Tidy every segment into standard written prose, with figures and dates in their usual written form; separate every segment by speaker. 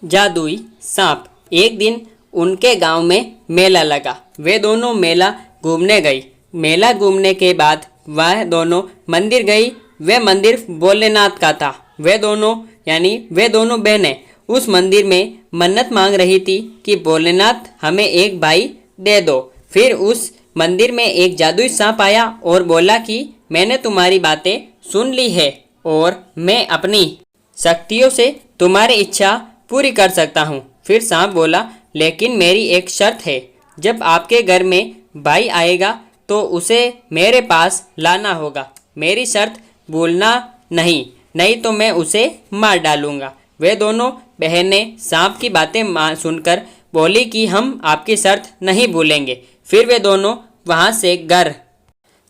Speaker 1: जादुई सांप। एक दिन उनके गांव में मेला लगा। वे दोनों मेला घूमने गई। मेला घूमने के बाद वह दोनों मंदिर गई। वह मंदिर भोलेनाथ का था। वे दोनों बहनें उस मंदिर में मन्नत मांग रही थी कि भोलेनाथ हमें एक भाई दे दो। फिर उस मंदिर में एक जादुई सांप आया और बोला कि मैंने तुम्हारी बातें सुन ली है और मैं अपनी शक्तियों से तुम्हारी इच्छा पूरी कर सकता हूँ। फिर सांप बोला, लेकिन मेरी एक शर्त है, जब आपके घर में भाई आएगा तो उसे मेरे पास लाना होगा। मेरी शर्त भूलना नहीं, नहीं तो मैं उसे मार डालूंगा। वे दोनों बहनें सांप की बातें सुनकर बोली कि हम आपकी शर्त नहीं भूलेंगे। फिर वे दोनों वहाँ से घर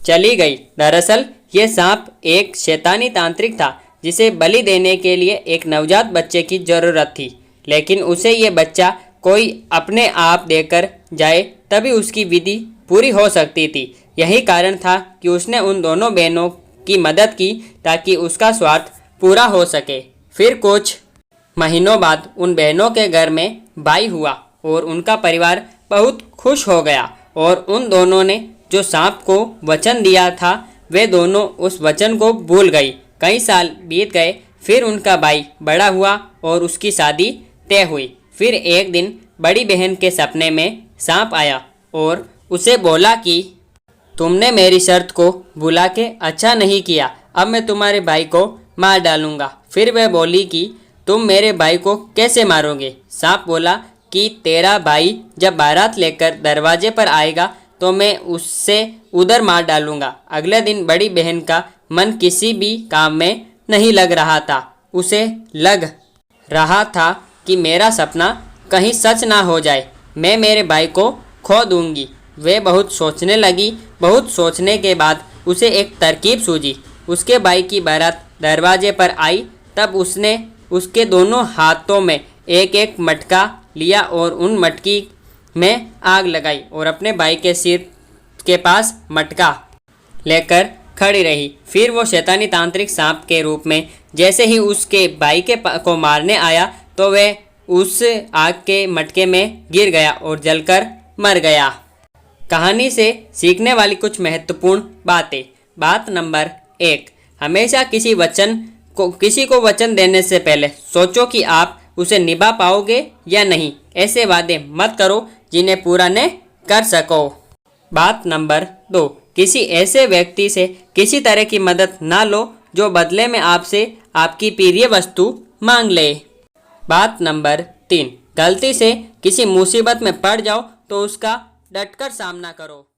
Speaker 1: चली गई। दरअसल ये सांप एक शैतानी तांत्रिक था जिसे बलि देने के लिए एक नवजात बच्चे की ज़रूरत थी, लेकिन उसे ये बच्चा कोई अपने आप देकर जाए तभी उसकी विधि पूरी हो सकती थी। यही कारण था कि उसने उन दोनों बहनों की मदद की ताकि उसका स्वार्थ पूरा हो सके। फिर कुछ महीनों बाद उन बहनों के घर में भाई हुआ और उनका परिवार बहुत खुश हो गया। और उन दोनों ने जो सांप को वचन दिया था वे दोनों उस वचन को भूल गई। कई साल बीत गए। फिर उनका भाई बड़ा हुआ और उसकी शादी तय हुई। फिर एक दिन बड़ी बहन के सपने में सांप आया और उसे बोला कि तुमने मेरी शर्त को भुला के अच्छा नहीं किया, अब मैं तुम्हारे भाई को मार डालूंगा। फिर वह बोली कि तुम मेरे भाई को कैसे मारोगे? सांप बोला कि तेरा भाई जब बारात लेकर दरवाजे पर आएगा तो मैं उससे उधर मार डालूंगा। अगले दिन बड़ी बहन का मन किसी भी काम में नहीं लग रहा था। उसे लग रहा था कि मेरा सपना कहीं सच ना हो जाए, मैं मेरे भाई को खो दूंगी। वे बहुत सोचने लगी। बहुत सोचने के बाद उसे एक तरकीब सूझी। उसके भाई की बारात दरवाजे पर आई तब उसने उसके दोनों हाथों में एक एक मटका लिया और उन मटकी में आग लगाई और अपने भाई के सिर के पास मटका लेकर खड़ी रही। फिर वो शैतानी तांत्रिक सांप के रूप में जैसे ही उसके भाई को मारने आया तो वह उस आग के मटके में गिर गया और जलकर मर गया। कहानी से सीखने वाली कुछ महत्वपूर्ण बातें। बात नंबर 1, हमेशा किसी को वचन देने से पहले सोचो कि आप उसे निभा पाओगे या नहीं। ऐसे वादे मत करो जिन्हें पूरा न कर सको। बात नंबर 2, किसी ऐसे व्यक्ति से किसी तरह की मदद ना लो जो बदले में आपसे आपकी प्रिय वस्तु मांग ले। बात नंबर 3, गलती से किसी मुसीबत में पड़ जाओ तो उसका डटकर सामना करो।